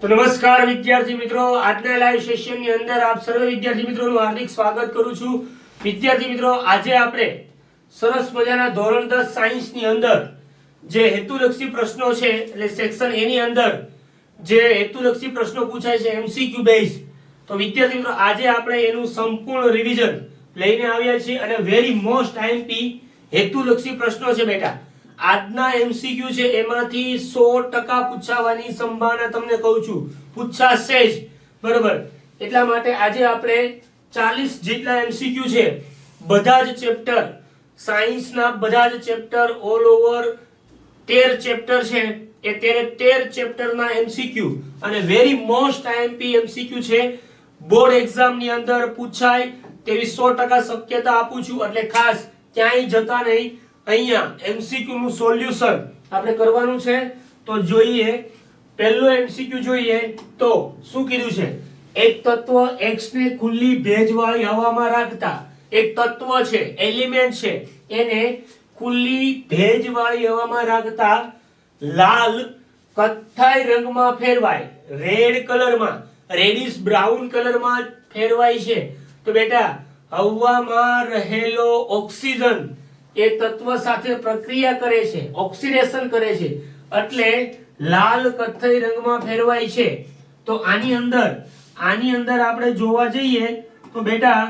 તો નમસ્કાર વિદ્યાર્થી મિત્રો, આજના લાઈવ સેશનની અંદર આપ સર્વ વિદ્યાર્થી મિત્રોનું હાર્દિક સ્વાગત કરું છું। વિદ્યાર્થી મિત્રો, આજે આપણે સરસ મજાના ધોરણ 10 સાયન્સની અંદર જે હેતુલક્ષી પ્રશ્નો છે એટલે સેક્શન એ ની અંદર જે હેતુલક્ષી પ્રશ્નો પૂછાય છે એમસીક્યુ બેઝ, તો વિદ્યાર્થી મિત્રો આજે આપણે એનું સંપૂર્ણ રિવિઝન લઈને આવ્યા છીએ અને વેરી મોસ્ટ આઈએમપી હેતુલક્ષી પ્રશ્નો છે બેટા। આજના એમસીક્યુ છે એમાંથી 100% પૂછાવાની સંભાવના તમને કહું છું, પૂછાશે જ, બરોબર। એટલા માટે આજે આપણે 40 જેટલા એમસીક્યુ છે, બધા જ ચેપ્ટર સાયન્સના બધા જ ચેપ્ટર ઓલ ઓવર 13 ચેપ્ટર છે, એ 13 ચેપ્ટરના એમસીક્યુ અને વેરી મોસ્ટ આઈએમપી એમસીક્યુ છે, બોર્ડ એક્ઝામ ની અંદર પૂછાય તેવી 100% શક્યતા આપું છું। એટલે ખાસ ક્યાંય જતા નહીં, અહીંયા એમસીક્યુ નું સોલ્યુશન આપણે કરવાનું છે। તો જોઈએ પહેલો એમસીક્યુ જોઈએ તો શું કીધું છે, એક તત્વ x ને ખુલ્લી ભેજવાળી હવામાં રાખતા, એક તત્વ છે એલિમેન્ટ છે એને ખુલ્લી ભેજવાળી હવામાં રાખતા લાલ કથ્થાઈ રંગમાં ફેરવાય, રેડ કલરમાં, રેડિશ બ્રાઉન કલરમાં ફેરવાય છે। તો બેટા હવામાં રહેલો ઓક્સિજન એ તત્વ સાથે પ્રક્રિયા કરે છે, ઓક્સિડેશન કરે છે, એટલે લાલ કથ્થઈ રંગમાં ફેરવાય છે। તો આની અંદર આપણે જોવા જઈએ તો બેટા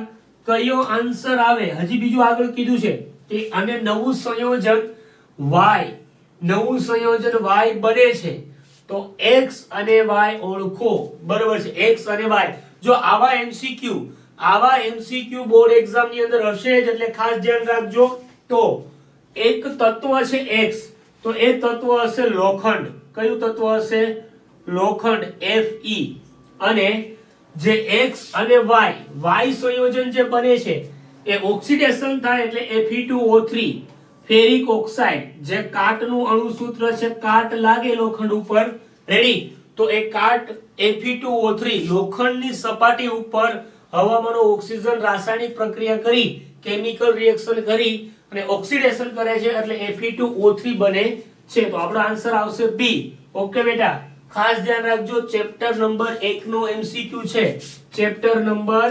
કયો આન્સર આવે, હજી બીજું આગળ કીધું છે કે અને નવું સંયોજન y બને છે, તો x અને y ઓળખો, બરોબર છે, x અને y। જો આવા એમસીક્યુ બોર્ડ એક્ઝામ ની અંદર હશે જ, એટલે ખાસ ધ્યાન રાખજો। તો એક તત્વ છે x, તો એ તત્વ હશે લોખંડ, કયું તત્વ હશે, લોખંડ Fe, અને જે x અને y સંયોજન જે બને છે એ ઓક્સિડેશન થાય એટલે Fe2O3 ફેરિક ઓક્સાઇડ, જે કાટનું અણુસૂત્ર છે, કાટ લાગે લોખંડ ઉપર, રેડી, તો એ કાટ Fe2O3 લોખંડની સપાટી ઉપર હવામાંનો ઓક્સિજન રાસાયણિક પ્રક્રિયા કરી, કેમિકલ રિએક્શન કરી અને ઓક્સિડેશન કરે છે એટલે Fe2O3 બને છે। તો આપણો આન્સર આવશે બી। ઓકે બેટા, ખાસ ધ્યાન રાખજો, ચેપ્ટર નંબર 1 નો એમસીક્યુ છે, ચેપ્ટર નંબર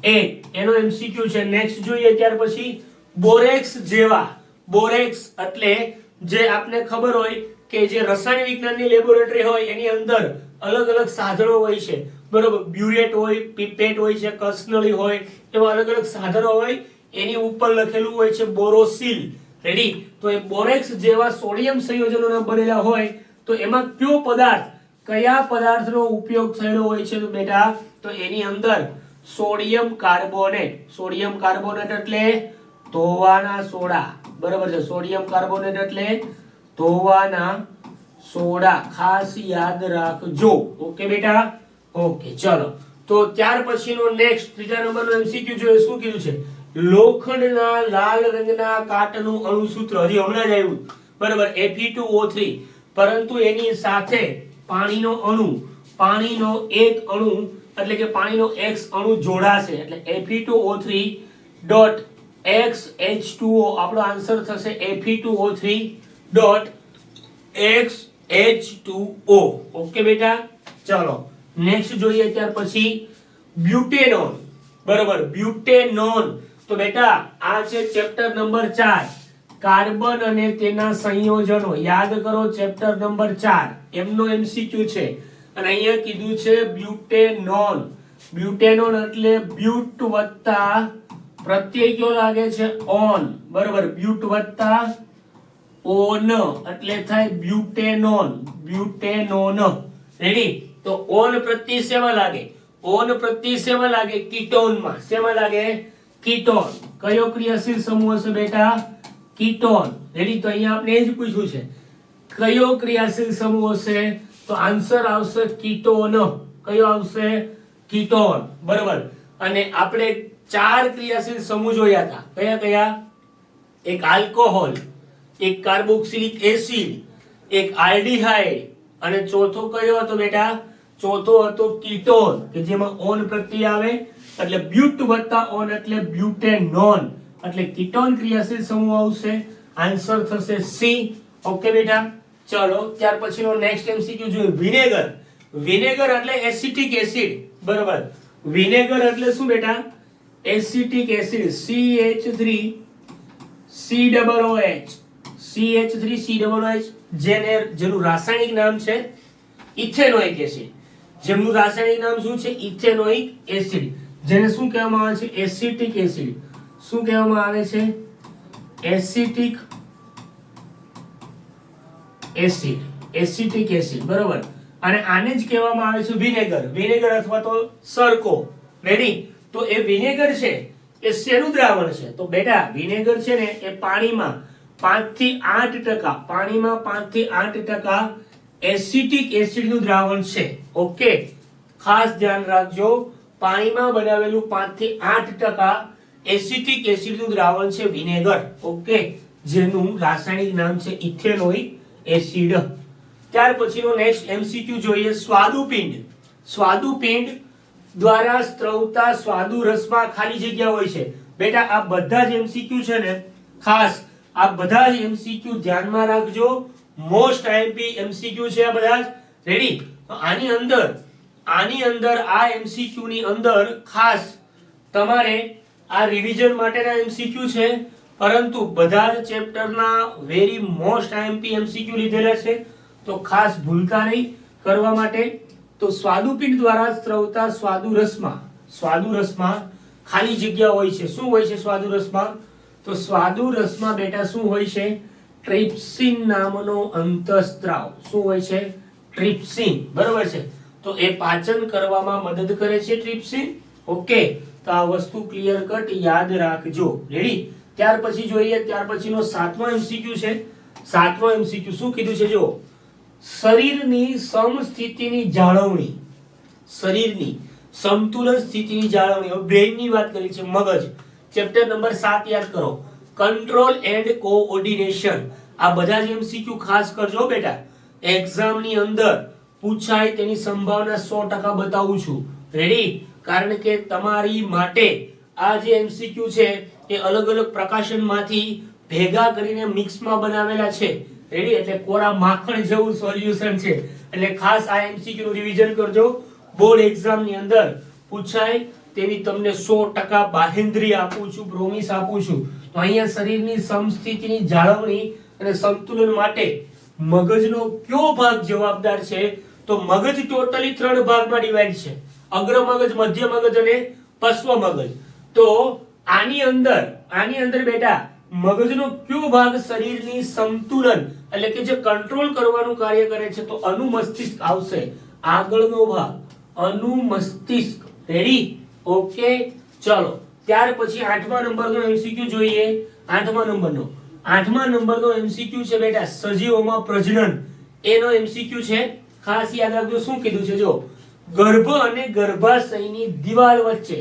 1 એનો એમસીક્યુ છે। નેક્સ્ટ જોઈએ ત્યાર પછી બોરેક્સ જેવા, બોરેક્સ એટલે જે આપને ખબર હોય કે જે રસાયણ વિજ્ઞાનની લેબોરેટરી હોય એની અંદર અલગ અલગ સાધનો હોય છે, બરોબર, બ્યુરેટ હોય, પીપેટ હોય છે, કસનળી હોય, એવા અલગ અલગ સાધનો હોય, એની ઉપર લખેલું હોય છે બોરોસિલ, રેડી। તો એ બોરેક્સ જેવા સોડિયમ સંયોજનોના બનેલા હોય, તો એમાં કયા પદાર્થનો ઉપયોગ થયેલો હોય છે, તો બેટા તો એની અંદર સોડિયમ કાર્બોનેટ એટલે ધોવાના સોડા, બરાબર છે, સોડિયમ કાર્બોનેટ એટલે ધોવાના સોડા, ખાસ યાદ રાખજો। ઓકે બેટા, ઓકે, ચલો। તો ત્યાર પછીનો નેક્સ્ટ ત્રીજા નંબરનો એમસીક્યુ જોઈએ, શું કીધું છે, લોખંડના લાલ રંગના કાટનું અણુસૂત્ર, હજી હમણાં જ આવ્યું, બરાબર, Fe2O3, પરંતુ એની સાથે પાણીનો એક અણુ એટલે કે પાણીનો X અણુ જોડાશે એટલે Fe2O3.XH2O, આપણો આન્સર થશે Fe2O3.XH2O। ઓકે બેટા, ચલો નેક્સ્ટ જોઈએ ત્યાર પછી બ્યુટેનોન, બરાબર, બ્યુટેનોન। તો બેટા આ છે ચેપ્ટર નંબર 4, કાર્બન અને તેના સંયોજનો, યાદ કરો ચેપ્ટર નંબર 4 એમનો એમસીક્યુ છે અને અહીંયા કીધું છે બ્યુટેનોન એટલે બ્યુટ વત્તા પ્રત્યય કયો લાગે છે, ઓન, બરાબર, બ્યુટ વત્તા ઓન એટલે થાય બ્યુટેનોન, રેડી। તો ઓન પ્રત્યય શેમાં લાગે, કીટોનમાં, શેમાં લાગે, કીટોન, કયો ક્રિયાશીલ સમૂહ હશે બેટા, કીટોન, રેડી। તો અહીંયા આપણે એ જ પૂછ્યું છે કયો ક્રિયાશીલ સમૂહ હશે, તો આન્સર આવશે કીટોન, કયો આવશે, કીટોન, બરાબર। અને આપણે 4 ક્રિયાશીલ સમૂહ જોયા હતા, કયા, એક આલ્કોહોલ, એક કાર્બોક્સિલિક એસિડ, એક આલ્ડીહાઇડ, અને ચોથો કયો હતો બેટા, ચોથો હતો કીટોન, કે જેમાં ઓન પ્રત્યય આવે એટલે બ્યુટ વત્તા ઓન એટલે બ્યુટેનોન, એટલે કીટોન ક્રિયાશીલ સમૂહ આવશે, આન્સર થશે સી। ઓકે બેટા, ચલો ત્યાર પછીનો નેક્સ્ટ એમસીક્યુ જોઈએ, વિનેગર, વિનેગર એટલે એસિટિક એસિડ, બરોબર. વિનેગર એટલે શું બેટા? એસિટિક એસિડ, CH3COOH, CH3COOH, જેનું રાસાયણિક નામ છે ઇથેનોઇક એસિડ. જેનું રાસાયણિક નામ શું છે? Ethanoic acid. જેને શું કહેવામાં આવે છે? Acetic acid. શું કહેવામાં આવે છે? એસિટિક એસિડ, એસિટિક એસિડ, બરોબર. અને આને જ કહેવામાં આવે છે વિનેગર, વિનેગર અથવા તો સરકો. રેડી? તો એ વિનેગર છે એ શેનું દ્રાવણ છે? તો બેટા વિનેગર છે ને એ પાણીમાં 5 થી 8%, પાણીમાં 5 થી 8% એસિટિક એસિડનું દ્રાવણ છે. ઓકે, ખાસ ધ્યાન રાખજો. પાણીમાં બનાવેલું 5 થી 8% એસિટિક એસિડનું દ્રાવણ છે વિનેગર. ઓકે, જેનું રાસાયણિક નામ છે ઇથેનોઇક એસિડ. ત્યાર પછીનો નેક્સ્ટ એમસીક્યુ જોઈએ. સ્વાદુપિંડ. સ્વાદુપિંડ દ્વારા સ્ત્રવતા સ્વાદુ રસમાં ખાલી જગ્યા હોય છે. બેટા આ બધા જ એમસીક્યુ છે ને, ખાસ આ બધા જ એમસીક્યુ ધ્યાનમાં રાખજો. મોસ્ટ આઈએમપી એમસીક્યુ છે આ બધા જ. રેડી? તો આની અંદર આ એમસીક્યુ ની અંદર ખાસ તમારે આ રિવિઝન માટેના એમસીક્યુ છે, પરંતુ બધા જ ચેપ્ટરના વેરી મોસ્ટ આઈએમપી એમસીક્યુ લીધેલા છે, તો ખાસ ભૂલતા નહીં કરવા માટે. તો સ્વાદુપિંડ દ્વારા સ્ત્રવતા સ્વાદુ રસમાં ખાલી જગ્યા હોય છે. શું હોય છે સ્વાદુ રસમાં? તો સ્વાદુ રસમાં બેટા શું હોય છે? ટ્રિપ્સિન નામનો અંતઃસ્ત્રાવ. શું હોય છે? ટ્રિપ્સિન, બરોબર છે. તો એ પાચન કરવામાં મદદ કરે છે ટ્રિપ્સિન. ઓકે, તો આ વસ્તુ ક્લિયર કટ યાદ રાખજો. રેડી? ત્યાર પછી જોઈએ, ત્યાર પછીનો 7મો એમસીક્યુ છે. 7મો એમસીક્યુ શું કીધું છે? જો શરીરની સમસ્થિતિની જાળવણી, શરીરની સમતુલન સ્થિતિની જાળવણી. હવે બ્રેઇનની વાત કરી છે, મગજ. ચેપ્ટર નંબર 7 યાદ કરો, કંટ્રોલ એન્ડ કોઓર્ડિનેશન. આ બધા જ એમસીક્યુ ખાસ કરજો બેટા. એક્ઝામની અંદર પૂછાય તેની સંભાવના 100% બતાવું છું. રેડી? કારણ કે તમારી માટે આ જે એમસીક્યુ છે એ અલગ અલગ પ્રકાશનમાંથી ભેગા કરીને મિક્સમાં બનાવેલા છે. રેડી? એટલે કોરા માખણ જેવું સોલ્યુશન છે. એટલે ખાસ આ એમસીક્યુ નું રિવિઝન કરજો. બોર્ડ એક્ઝામ ની અંદર પૂછાય તેવી તમને 100% બાહેંધરી આપું છું, પ્રોમિસ આપું છું. તો અહીંયા શરીરની સમસ્થિતિની જાળવણી અને સંતુલન માટે મગજનો કયો ભાગ જવાબદાર છે? તો મગજ ટોટલી 3 ભાગમાં ડિવાઈડ છે: અગ્ર મગજ, મધ્ય મગજ અને પશ્વ મગજ. તો આની અંદર બેટા મગજનો કયો ભાગ શરીરની સંતુલન એટલે કે જે કંટ્રોલ કરવાનું કાર્ય કરે છે? તો અનુમસ્તિષ્ક આવશે, આગળનો ભાગ અનુમસ્તિષ્ક. રેડી? ઓકે, ચલો. ત્યાર પછી 8મા નંબરનો એમસીક્યુ જોઈએ. 8મા નંબરનો એમસીક્યુ છે બેટા સજીવોમાં પ્રજનન. એનો એમસીક્યુ છે, ખાસ યાદ રાખજો. શું કીધું છે? જો ગર્ભ અને ગર્ભાશયની દિવાલ વચ્ચે,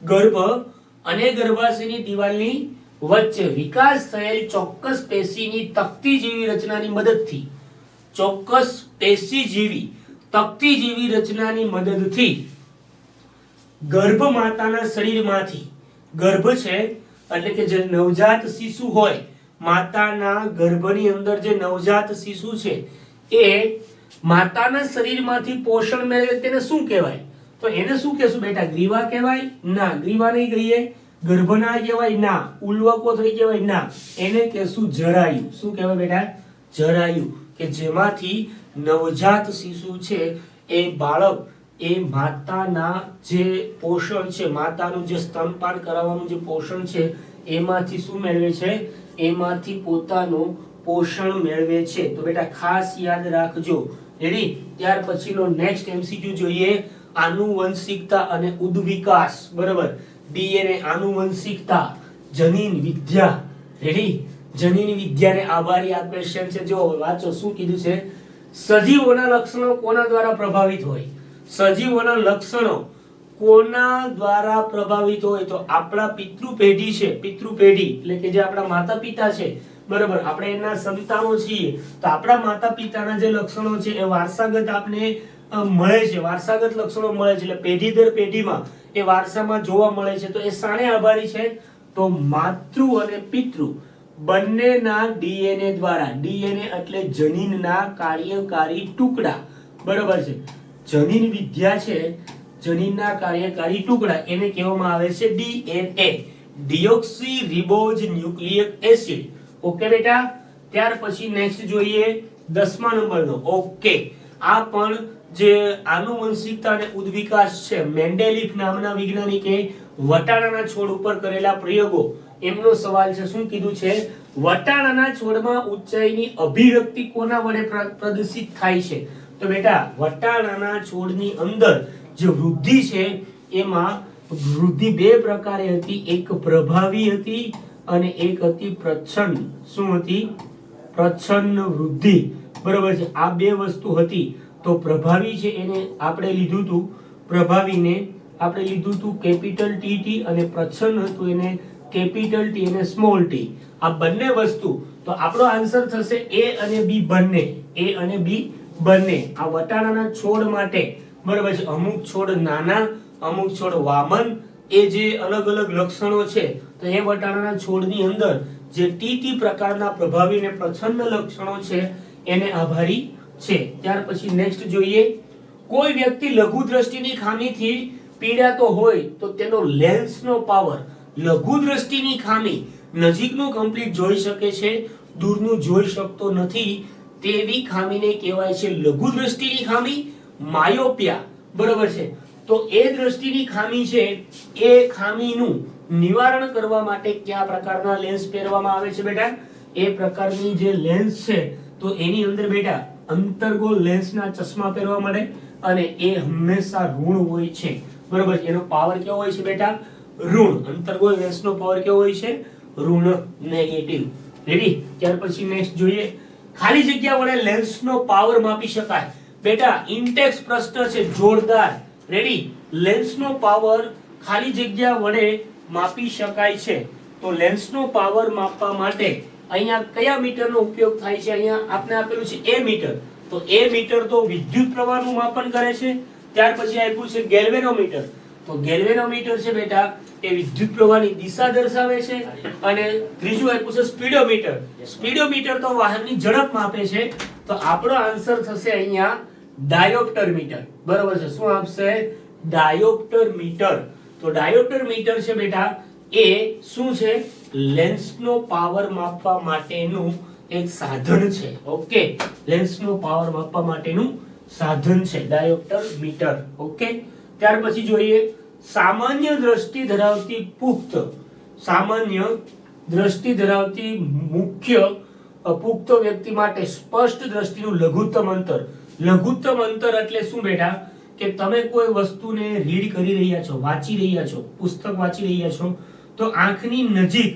ગર્ભ અને ગર્ભાશયની દિવાલની વચ્ચે વિકાસ થયેલ ચોક્કસ પેશીની તકતી જેવી રચનાની મદદથી, ચોક્કસ પેશી જેવી તકતી જેવી રચનાની મદદથી ગર્ભ માતાના શરીરમાંથી, ગર્ભ છે એટલે કે જે નવજાત શિશુ હોય, માતાના ગર્ભની અંદર જે નવજાત શિશુ છે એ માતાના શરીરમાંથી પોષણ મેળવે તેને શું કહેવાય? તો એને શું કહેશું બેટા? ગ્રીવા કહેવાય? ના, ગ્રીવા નહીં કહીએ. ગર્ભના કહેવાય? ના. ઉલ્વકોથળી કહેવાય? ના. એને કહેશું જરાયુ. શું કહેવાય બેટા? જરાયુ. કે જેમાંથી નવજાત શિશુ છે એ બાળક એ માતાના જે પોષણ છે, માતાનું જે સ્તનપાન કરાવવાનું જે પોષણ છે એમાંથી શું મેળવે છે? એમાંથી પોતાનું પોષણ મેળવે છે. તો બેટા ખાસ યાદ રાખજો. રેડી? ત્યાર પછીનો નેક્સ્ટ એમસીક્યુ જોઈએ. આનુવંશિકતા અને ઉદ્વિકાસ. બરાબર? ડીએનએ, આનુવંશિકતા, જનીન વિદ્યા. રેડી? જનીન વિદ્યાને આભારી આ ક્વેશ્ચન છે. જો વાંચો શું કીધું છે. સજીવોના લક્ષણો કોના દ્વારા પ્રભાવિત હોય? સજીવોના લક્ષણો કોના દ્વારા પ્રભાવિત હોય? તો આપણા પિતૃ પેઢી છે. પિતૃ પેઢી એટલે કે જે આપણા માતા પિતા છે, બરાબર, આપણે એના સંતાનો છીએ, તો આપણા માતા પિતાના જે લક્ષણો છે એ વારસાગત આપને મળે છે, વારસાગત લક્ષણો મળે છે. એટલે પેઢી દર પેઢીમાં એ વારસામાં જોવા મળે છે. તો એ શાને આભારી છે? તો માતૃ અને પિતૃ બંનેના ડીએનએ દ્વારા. ડીએનએ એટલે જનીનના કાર્યકારી ટુકડા. બરાબર છે? જનીન વિદ્યા છે, જનીનના કાર્યકારી ટુકડા, એને કહેવામાં આવે છે DNA, deoxy ribose nucleic acid. Okay બેટા. ત્યાર પછી નેક્સ્ટ જોઈએ 10મા નંબરનો. ઓકે, આ પણ જે આનુવંશિકતા અને ઉદ્વિકાસ છે, મેન્ડેલિફ નામના વૈજ્ઞાનિકે વટાણાના છોડ ઉપર કરેલા પ્રયોગો, એમનો સવાલ છે. શું કીધું છે? વટાણાના છોડમાં ઊંચાઈની અભિવ્યક્તિ કોના વડે પ્રદર્શિત થાય છે? તો બેટા વટાણાના છોડની અંદર જે વૃદ્ધિ છે એમાં વૃદ્ધિ બે પ્રકારે હતી. એક પ્રભાવી હતી અને એક હતી પ્રચ્છન્ન. શું હતી? પ્રચ્છન્ન વૃદ્ધિ. બરોબર છે. આ બે વસ્તુ હતી. તો પ્રભાવી છે એને આપણે લીધું હતું, પ્રભાવીને આપણે લીધું હતું કેપિટલ ટી અને પ્રચ્છન્ન હતું એને કેપિટલ ટી અને સ્મોલ ટી. આ બંને વસ્તુ. તો આપણો આન્સર થશે A અને B બંને. A અને B બંને. આ વટાણાના છોડ માટે બરોબર છે. અમુક છોડ નાના, અમુક છોડ વામન, એ જે અલગ અલગ લક્ષણો છે, તો એ વટાણાના છોડની અંદર જે ટી પ્રકારના પ્રભાવી અને પ્રચ્છન્ન લક્ષણો છે એને આભારી છે. ત્યાર પછી નેક્સ્ટ જોઈએ. કોઈ વ્યક્તિ લઘુ દ્રષ્ટિની ખામીથી પીડાતો હોય તો તેનો લેન્સનો પાવર, લઘુ દ્રષ્ટિની ખામી, નજીકનું કમ્પ્લીટ જોઈ શકે છે, દૂરનું જોઈ શકતો નથી, તેવી ખામીને કહેવાય છે લઘુ દ્રષ્ટિની ખામી, માયોપિયા. બરોબર છે. તો એ દ્રષ્ટિની ખામી છે, એ ખામીનું નિવારણ કરવા માટે કયા પ્રકારના લેન્સ પહેરવામાં આવે છે બેટા? એ પ્રકારની જે લેન્સ છે તો એની અંદર બેટા અંતર્ગોળ લેન્સના ચશ્મા પહેરવા મળે અને એ હંમેશા ઋણ હોય છે. બરોબર છે. એનો પાવર કેવો હોય છે બેટા? ઋણ. અંતર્ગોળ લેન્સનો પાવર કેવો હોય છે? ઋણ, નેગેટિવ. રેડી? ત્યાર પછી નેક્સ્ટ જોઈએ. ખાલી જગ્યા વડે લેન્સનો પાવર માપી શકાય. બેટા ઇન્ટેક્સ પ્રશ્ન છે, જોરદાર. રેડી? લેન્સનો પાવર ખાલી જગ્યા વડે માપી શકાય છે. તો લેન્સનો પાવર માપવા માટે અહીંયા કયા મીટરનો ઉપયોગ થાય છે? અહીંયા આપણે આપેલું છે A મીટર. તો A મીટર તો વિદ્યુત પ્રવાહનું માપન કરે છે. ત્યાર પછી આપ્યું છે ગેલ્વેનોમીટર. તો ગેલ્વેનોમીટર છે બેટા એ વિદ્યુત પ્રવાહની દિશા દર્શાવે છે. અને ત્રીજું આપ્યું છે સ્પીડોમીટર. સ્પીડોમીટર તો વાહનની ઝડપ માપે છે. તો આપણો આન્સર થશે અહીંયા ડાયોપ્ટર મીટર. બરોબર છે. શું આપશે? Dioptre metre. તો ડાયોપ્ટર મીટર છે બેટા એ શું છે? લેન્સનો પાવર માપવા માટેનું એક સાધન છે. ઓકે, લેન્સનો પાવર માપવા માટેનું સાધન છે ડાયોપ્ટર મીટર. ઓકે. ત્યાર પછી જોઈએ સામાન્ય દ્રષ્ટિ ધરાવતી પુખ્ત, સામાન્ય દ્રષ્ટિ ધરાવતી મુખ્ય પુખ્ત વ્યક્તિ માટે સ્પષ્ટ દ્રષ્ટિનું લઘુત્તમ અંતર. લઘુત્તમ અંતર એટલે શું બેટા? કે તમે કોઈ વસ્તુને રીડ કરી રહ્યા છો, વાંચી રહ્યા છો, પુસ્તક વાંચી રહ્યા છો, તો આંખની નજીક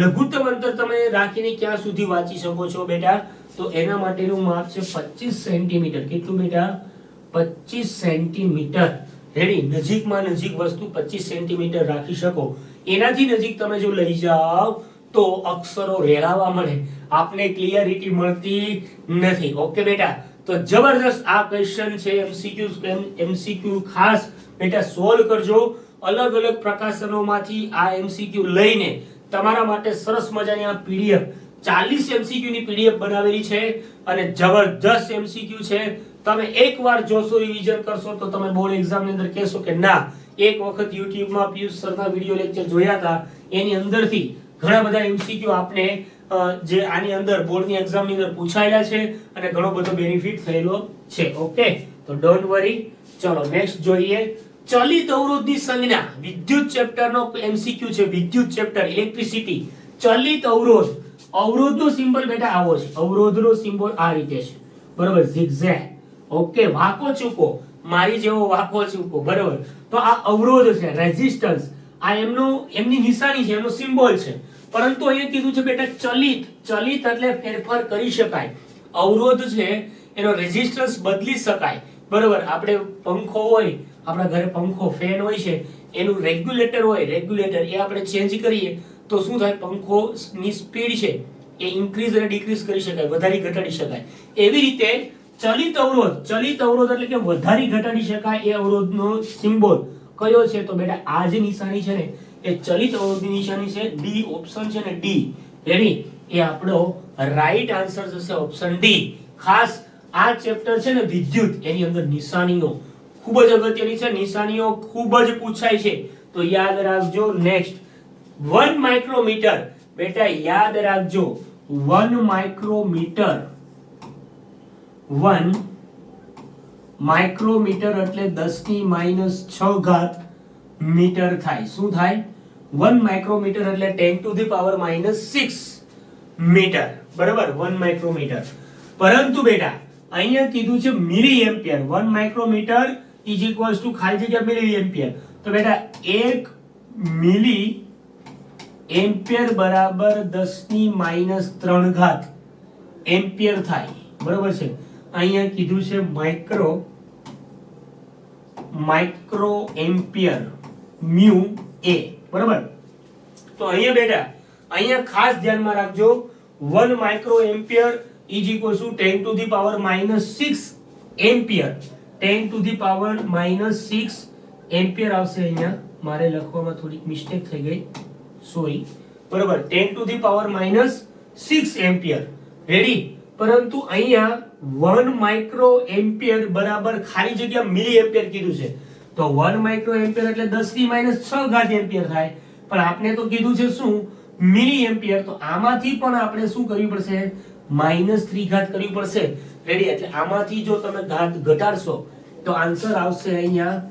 લઘુત્તમ અંતર તમે રાખીને ક્યાં સુધી વાંચી શકો છો બેટા? તો એના માટેનું માપ છે 25 સેન્ટીમીટર. કેટલું બેટા? 25 સેન્ટીમીટર. રેડી? નજીકમાં નજીક વસ્તુ 25 સેન્ટીમીટર રાખી શકો. એનાથી નજીક તમે જો લઈ જાઓ તો અક્ષરો રેલાવા મળે, આપને ક્લિયરિટી મળતી નથી. ઓકે બેટા? તો જબરદસ્ત આ ક્વેશ્ચન છે. એમસીક્યુ ખાસ બેટા સોલ્વ કરજો. અલગ અલગ પ્રકાશનોમાંથી આ એમસીક્યુ લઈને તમારા માટે સરસ મજાની આ પીડીએફ 40 એમસીક્યુ ની પીડીએફ બનાવેલી છે અને જબરદસ્ત એમસીક્યુ છે. તમે એકવાર જોશો, રિવિઝન કરશો તો તમે બોર્ડ એક્ઝામ ની અંદર કહેશો કે ના, એક વખત YouTube માં પિયુષ સરના વિડિયો લેક્ચર જોયા હતા, એની અંદરથી ઘણા બધા એમસીક્યુ આપને જે આની અંદર બોર્ડની એક્ઝામ ની અંદર પૂછાયેલા છે અને ઘણો બધો બેનિફિટ થયેલો છે. ઓકે, તો ડોન્ટ વરી. ચલો નેક્સ્ટ જોઈએ. ચલિત અવરોધની સંજ્ઞા. વિદ્યુત ચેપ્ટરનો એમસીક્યુ છે. વિદ્યુત ચેપ્ટર, ઇલેક્ટ્રિસિટી. ચલિત અવરોધ. અવરોધનો સિમ્બોલ બેટા આવો છે. અવરોધનો સિમ્બોલ આ રીતે છે. બરોબર? ઝિગઝેગ. ઓકે, વાંકો ચૂકો, મારી જેવો વાંકો ચૂકો. બરોબર? તો આ અવરોધ છે, રેઝિસ્ટન્સ. આ એમની નિશાની છે, એમનો સિમ્બોલ છે. પરંતુ અહીંયા કીધું છે બેટા ચલિત. ચલિત એટલે ફેરફાર કરી શકાય. અવરોધ છે એનો રેઝિસ્ટન્સ બદલી શકાય. બરોબર? આપણે પંખો હોય, આપણા ઘરે પંખો, ફેન હોય છે, એનું રેગ્યુલેટર હોય, રેગ્યુલેટર એ આપણે ચેન્જ કરીએ તો શું થાય? પંખોની સ્પીડ છે એ ઇન્ક્રીઝ અને ડિક્રીઝ કરી શકાય, વધારી ઘટાડી શકાય. એવી રીતે ચલિત અવરોધ. ચલિત અવરોધ એટલે કે વધારી ઘટાડી શકાય એ અવરોધનો સિમ્બોલ કયો છે? તો બેટા આ જે નિશાની છે ને એ ચલિત અવરોધની નિશાની છે. ડી ઓપ્શન છે ને ડી. રેડી? એ આપણો રાઈટ આન્સર થશે ઓપ્શન ડી. ખાસ આ ચેપ્ટર છે ને વિદ્યુત, એની અંદર નિશાનીઓ ખૂબ જ અગત્યની છે, નિશાનીઓ ખૂબ જ પૂછાય છે, તો યાદ રાખજો. નેક્સ્ટ 1 માઇક્રોમીટર, બેટા યાદ રાખજો 1 માઇક્રોમીટર, 1 માઇક્રોમીટર એટલે 10⁻6 મીટર થાય. શું થાય? 1 માઇક્રોમીટર એટલે 10⁻6 મીટર, બરાબર? 1 માઇક્રોમીટર. પરંતુ બેટા અહીંયા કીધું છે milli ampere. 1 micrometre is equals to ખાલી જગ્યા મિલી એમ્પિયર. તો બેટા 1 મિલી એમ્પિયર બરાબર 10⁻³ એમ્પિયર થાય, બરાબર છે? અહીંયા કીધું છે માઇક્રો એમ્પિયર મ્યુ એ, બરાબર? તો અહીંયા બેટા અહીંયા ખાસ ધ્યાનમાં રાખજો 1 micro ampere is equal to 10⁻6 ampere. 10⁻6 ampere આવશે. અહીંયા મારે લખવામાં થોડીક મિસ્ટેક થઈ ગઈ, સોરી, બરાબર? 10⁻6 એમ્પિયર, રેડી? પરંતુ અહીંયા 1 માઇક્રો એમ્પિયર બરાબર ખાલી જગ્યા મિલી એમ્પિયર કીધું છે, તો 1 માઇક્રો એમ્પિયર એટલે 10⁻6 એમ્પિયર થાય, પણ આપણે તો કીધું છે શું? મિલી એમ્પિયર. તો આમાંથી પણ આપણે શું કરવી પડશે? -3 કરવી પડશે, રેડી? એટલે આમાંથી જો તમે ઘાત ઘટાડશો તો આન્સર આવશે અહીંયા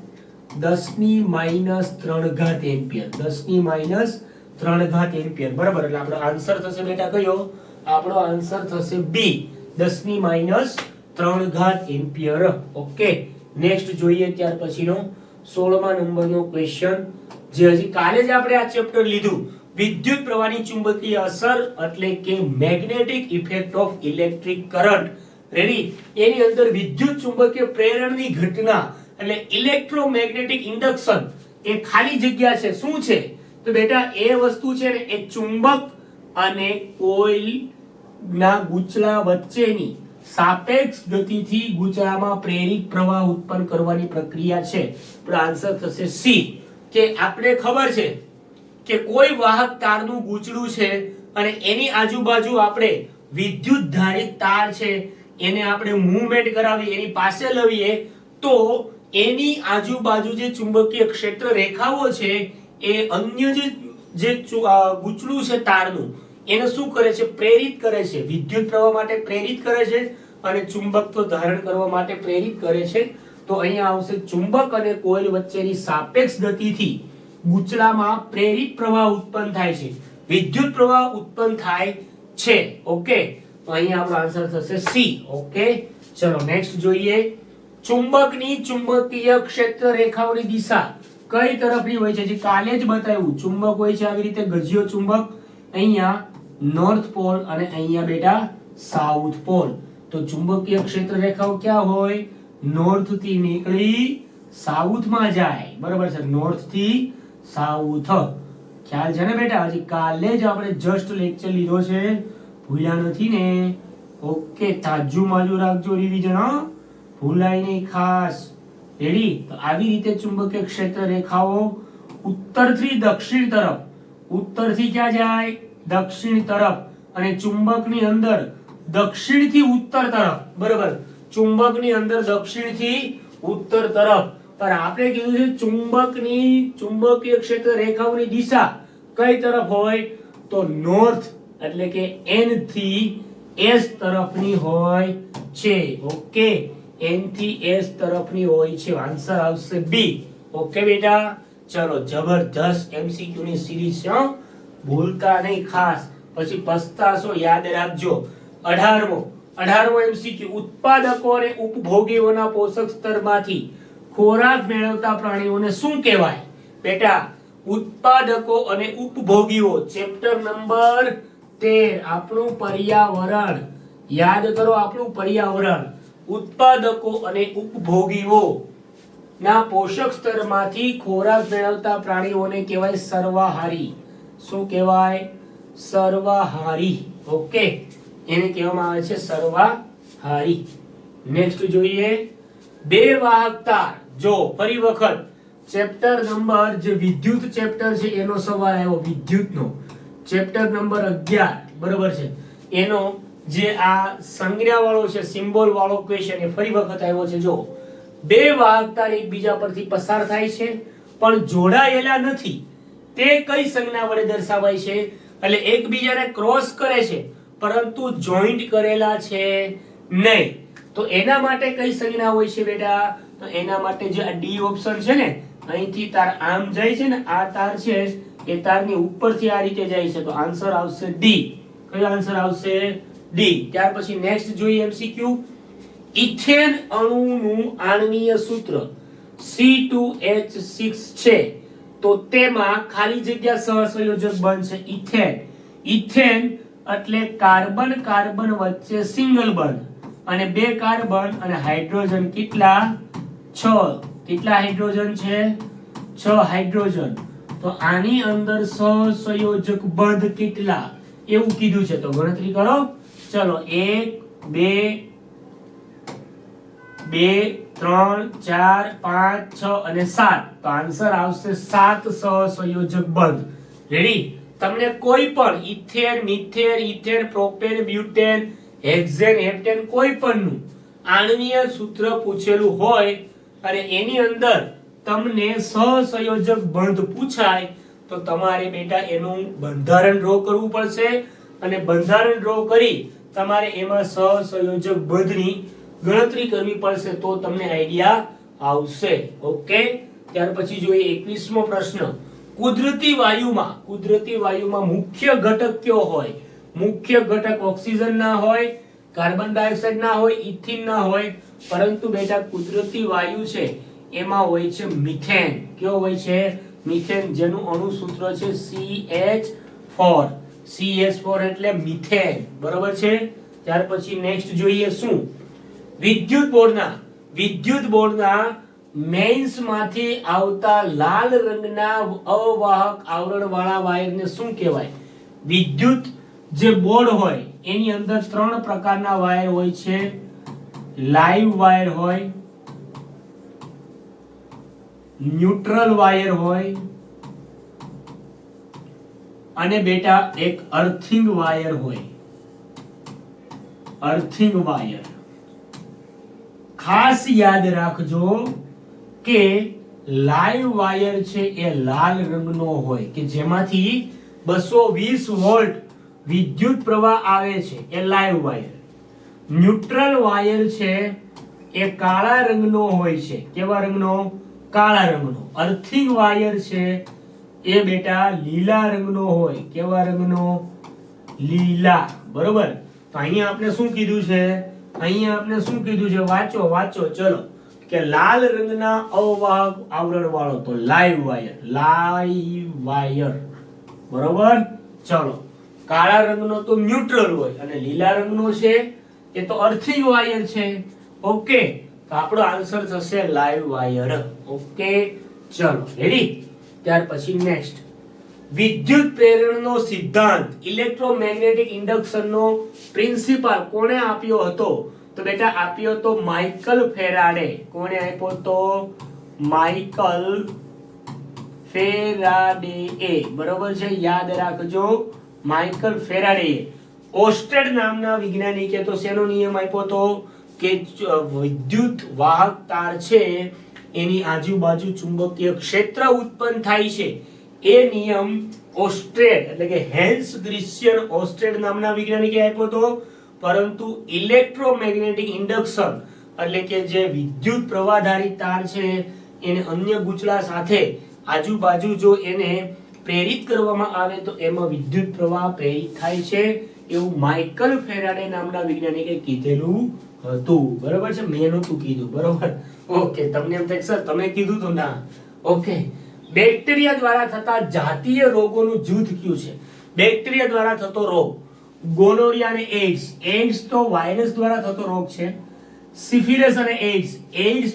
10⁻³ એમ્પિયર, 10⁻³ એમ્પિયર, બરાબર? એટલે આપણો આન્સર થશે બેટા કયો? આપણો આન્સર થશે બી, 10⁻³ એમ્પિયર. ઓકે, નેક્સ્ટ જોઈએ ત્યાર પછીનો 16મા નંબરનો ક્વેશ્ચન, જે હજી કાલે જ આપણે આ ચેપ્ટર લીધું, વિદ્યુત પ્રવાહની ચુંબકીય અસર એટલે કે magnetic effect of electric current, ready? એની અંદર વિદ્યુત ચુંબકીય પ્રેરણની ઘટના એટલે ઇલેક્ટ્રોમેગ્નેટિક ઇન્ડક્શન એ ખાલી જગ્યા છે. શું છે? તો બેટા એ વસ્તુ છે ને એ ચુંબક અને કોઇલ ના ગૂંચળા વચ્ચેની સાપેક્ષ ગતિથી ગૂંચળામાં પ્રેરિત પ્રવાહ ઉત્પન્ન કરવાની પ્રક્રિયા છે. તો આન્સર થશે સી. કે આપણે ખબર છે કે કોઈ વાહક તારનું ગૂંચળું છે અને એની આજુબાજુ આપણે વિદ્યુત ધારિત તાર છે એને આપણે મૂવમેન્ટ કરાવી, એની પાસે લાવીએ તો એની આજુબાજુ જે ચુંબકીય ક્ષેત્ર રેખાઓ છે એ અન્ય જે ગૂંચળું છે તારનું એને શું કરે છે? પ્રેરિત કરે છે, વિદ્યુત પ્રવાહ માટે પ્રેરિત કરે છે અને ચુંબકત્વ ધારણ કરવા માટે પ્રેરિત કરે છે. તો અહીંયા આવશે ચુંબક અને કોઇલ વચ્ચેની સાપેક્ષ ગતિથી ગૂંચળામાં પ્રેરિત પ્રવાહ ઉત્પન્ન થાય છે, વિદ્યુત પ્રવાહ ઉત્પન્ન થાય છે. ઓકે, તો અહીંયા આપણો આન્સર થશે સી. ઓકે, ચલો નેક્સ્ટ જોઈએ. ચુંબકની ચુંબકીય ક્ષેત્ર રેખાઓની દિશા કઈ તરફની હોય છે? જે કાલે જ બતાવ્યું, ચુંબક હોય છે આવી રીતે ગજિયો ચુંબક, અહીંયા નોર્થ પોલ અને અહીંયા બેટા સાઉથ પોલ. તો ચુંબકીય ક્ષેત્ર રેખાઓ ક્યાં હોય? નોર્થ થી નીકળી સાઉથ માં જાય, બરાબર છે? નોર્થ થી સાઉથ. ખ્યાલ છે ને બેટા? હજી કાલે જ આપણે જસ્ટ લેક્ચર લીધો છે, ભૂલ્યા નથી ને? ઓકે, તાજુ માજુ રાખજો, રિવિઝન ભૂલાય નહીં ખાસ, રેડી? તો આવી રીતે ચુંબકીય ક્ષેત્ર રેખાઓ ઉત્તરથી દક્ષિણ તરફ, ઉત્તરથી ક્યાં જાય? દક્ષિણ તરફ. અને ચુંબકની અંદર દક્ષિણથી ઉત્તર તરફ, બરાબર? ચુંબકની અંદર દક્ષિણથી ઉત્તર તરફ. પણ આપણે કીધું છે ચુંબકની ચુંબકીય ક્ષેત્ર રેખાઓની દિશા કઈ તરફ હોય? તો નોર્થ એટલે કે એન થી એસ તરફની હોય છે. ઓકે, એન થી એસ તરફની હોય છે. આન્સર આવશે બી. ઓકે બેટા, ચલો જબરદસ્ત એમસીક્યુ ની સિરીઝ છે, ભૂલતા નહીં ખાસ, પછી પસ્તાશો. યાદ રાખજો 18મો એમસીક્યુ, ઉત્પાદકો અને ઉપભોગીઓના પોષક સ્તરમાંથી ખોરાક મેળવતા પ્રાણીઓને શું કહેવાય? બેટા ઉત્પાદકો અને ઉપભોગીઓ, ચેપ્ટર નંબર 13, આપણું પર્યાવરણ. યાદ કરો, આપણું પર્યાવરણ. ઉત્પાદકો અને ઉપભોગીઓ ના પોષક સ્તરમાંથી ખોરાક મેળવતા પ્રાણીઓને કહેવાય સર્વાહારી. શું કહેવાય? સર્વાહારી. ઓકે, એને કહેવામાં આવે છે સર્વાહારી. નેક્સ્ટ જોઈએ, બે વાહક તાર. જો ફરી વખત ચેપ્ટર નંબર જે વિદ્યુત ચેપ્ટર છે એનો સવાલ આવ્યો, વિદ્યુતનો ચેપ્ટર નંબર 11, બરોબર છે? એનો જે આ સંજ્ઞા વાળો છે, સિમ્બોલ વાળો ક્વેશ્ચન એ ફરી વખત આવ્યો છે. જો બે વાહકતા એકબીજા પરથી પસાર થાય છે પણ જોડાયેલા નથી, તે કઈ સંજ્ઞા વડે દર્શાવાય છે? એટલે એકબીજાને ક્રોસ કરે છે પરંતુ જોઈન્ટ કરેલા છે નહીં, તો એના માટે કઈ સંજ્ઞા હોય છે બેટા? તો એના માટે જે આ ડી ઓપ્શન છે ને, અહીંથી તાર આમ જાય છે ને, આ તાર છે એ તારની ઉપરથી આ રીતે જાય છે, તો આન્સર આવશે ડી. કયો આન્સર આવશે? ડી. ત્યાર પછી નેક્સ્ટ જોઈએ એમસીક્યુ. ઇથેન અણુનું આણ્વીય સૂત્ર C2H6 છે, તો તેમાં ખાલી જગ્યા સહસંયોજક બંધ છે ઇથેન. ઇથેન એટલે કાર્બન કાર્બન વચ્ચે સિંગલ બંધ, અને બે કાર્બન અને હાઇડ્રોજન કેટલા? 6. કેટલા હાઇડ્રોજન છે? 6 હાઇડ્રોજન. તો આની અંદર સહસંયોજક બંધ કેટલા એવું કીધું છે, તો ગણતરી કરો. ચલો 1 2 2 3 4 5 6 અને 7, તો આન્સર આવશે 7 સહસંયોજક બંધ. રેડી? તમને કોઈ પણ ethane, methane, ethane, propane, butane, hexane, heptane કોઈ પણનું આણ્વીય સૂત્ર પૂછેલું હોય અને એની અંદર તમને સહસંયોજક બંધ પૂછાય, તો તમારે બેટા એનું બંધારણ ડ્રો કરવું પડશે, અને બંધારણ ડ્રો કરી તમારે એમાં સહસંયોજક બંધની ગણતરી કરવી પડશે, તો તમને આઈડિયા આવશે. ઓકે. ત્યાર પછી જોઈએ 21મો પ્રશ્ન. કુદરતી વાયુમાં મુખ્ય ઘટક કયો હોય? મુખ્ય ઘટક ઓક્સિજન ના હોય, કાર્બન ડાયોક્સાઇડ ના હોય, ઇથિન ના હોય, પરંતુ બેટા કુદરતી વાયુ છે એમાં હોય છે મિથેન. કયો હોય છે? મિથેન, જેનું અણુ સૂત્ર છે CH4. CH4 એટલે મિથેન. બરોબર છે? ત્યાર પછી નેક્સ્ટ જોઈએ શું? વિદ્યુત બોર્ડના મેઇન્સ માંથી આવતા લાલ રંગના અવાહક આવરણ વાળા વાયરને શું કહેવાય? વિદ્યુત જે બોર્ડ હોય એની અંદર 3 પ્રકારના વાયર હોય છે. લાઈવ વાયર હોય, ન્યુટ્રલ વાયર હોય, અને બેટા એક અર્થિંગ વાયર હોય. અર્થિંગ વાયર ખાસ યાદ રાખજો કે લાઈવ વાયર છે એ લાલ રંગનો હોય, કે જેમાંથી 220 વોલ્ટ વિદ્યુત પ્રવાહ આવે છે, એ લાઈવ વાયર. ન્યુટ્રલ વાયર છે એ કાળા રંગનો હોય છે. કેવા રંગનો? કાળા રંગનો. અર્થિંગ વાયર છે એ બેટા લીલા રંગનો હોય. કેવા રંગનો? લીલા. બરોબર? તો અહીંયા આપણે શું કીધું છે? વાંચો ચલો. કે લાલ રંગના અવાહક આવરણ વાળો તો લાઈવ વાયર. બરોબર? ચલો. કાળા રંગનો તો ન્યુટ્રલ હોય, અને લીલા રંગનો છે એ તો અર્થિંગ વાયર છે. ઓકે, તો આપણો આન્સર થશે લાઈવ વાયર. ઓકે, ચલો રેડી. ત્યાર પછી નેક્સ્ટ. વિદ્યુત પ્રેરણનો સિદ્ધાંત, ઇલેક્ટ્રોમેગ્નેટિક ઇન્ડક્શનનો પ્રિન્સિપલ કોણે આપ્યો હતો? તો બેટા આપ્યો તો માઇકલ ફેરાડે. કોણે આપ્યો તો? Michael Faraday. બરોબર છે? યાદ રાખજો, માઇકલ ફેરાડે. ઓસ્ટેડ નામના વૈજ્ઞાનિકે તો શેનો નિયમ આપ્યો તો? કે વિદ્યુત વાહક તાર છે એની આજુબાજુ ચુંબકીય ક્ષેત્ર ઉત્પન્ન થાય છે. એ નિયમ ઓસ્ટેડ એટલે કે હેન્સ ક્રિશ્ચિયન ઓસ્ટેડ નામના વૈજ્ઞાનિકે આપ્યો હતો. પરંતુ ઇલેક્ટ્રોમેગ્નેટિક ઇન્ડક્શન એટલે કે જે વિદ્યુત પ્રવાહધારી તાર છે એને અન્ય ગૂંચળા સાથે આજુબાજુ જો એને પ્રેરિત કરવામાં આવે તો એમાં વિદ્યુત પ્રવાહ પ્રેરિત થાય છે, એવું માઇકલ ફેરાડે નામના વૈજ્ઞાનિકે કીધેલું હતું. બરોબર છે? મેં નહોતું કીધું. બરોબર? ઓકે. તમને એમ થાય સર તમે કીધું તો ના. ઓકે. બેક્ટેરિયા દ્વારા થતા જાતીય રોગોનું જૂથ કયું છે? બેક્ટેરિયા દ્વારા થતો રોગ ગોનોરિયા અને એઇડ્સ. એઇડ્સ તો વાયરસ દ્વારા થતો રોગ છે. સિફિલિસ અને એઇડ્સ. એઇડ્સ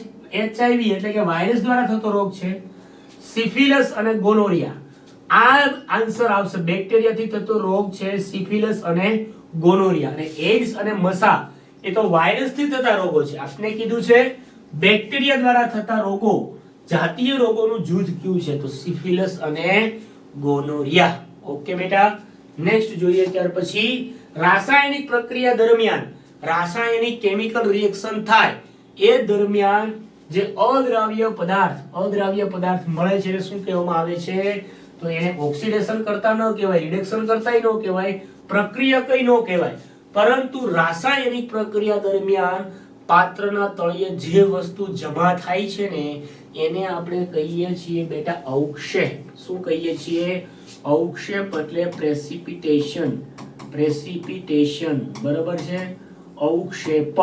HIV એટલે કે વાયરસ દ્વારા થતો રોગ છે. સિફિલિસ અને ગોનોરિયા આ આન્સર આવશે. બેક્ટેરિયાથી થતો રોગ છે સિફિલિસ અને ગોનોરિયા. અને એઇડ્સ અને મસા એ તો વાયરસથી થતા રોગો છે. આપણે કીધું છે બેક્ટેરિયા દ્વારા થતા રોગો જાતીય રોગોનું જૂથ કયું છે? તો સિફિલિસ અને ગોનોરિયા. ઓકે બેટા, નેક્સ્ટ જોઈએ. ત્યાર પછી રાસાયણિક પ્રક્રિયા દરમિયાન રાસાયણિક કેમિકલ રિએક્શન થાય એ દરમિયાન જે અદ્રાવ્ય પદાર્થ મળે છે એને શું કહેવામાં આવે છે? તો એને ઓક્સિડેશન કરતા ન કહેવાય, રિડક્શન કરતાય ન કહેવાય, પ્રક્રિયકય ન કહેવાય, પરંતુ રાસાયણિક પ્રક્રિયા દરમિયાન પાત્રના તળિયે જે વસ્તુ જમા થાય છે ને એને આપણે કહીએ છીએ બેટા અવક્ષેપ. શું કહીએ છીએ? અવક્ષેપ એટલે પ્રેસિપિટેશન. બરાબર છે? અવક્ષેપ.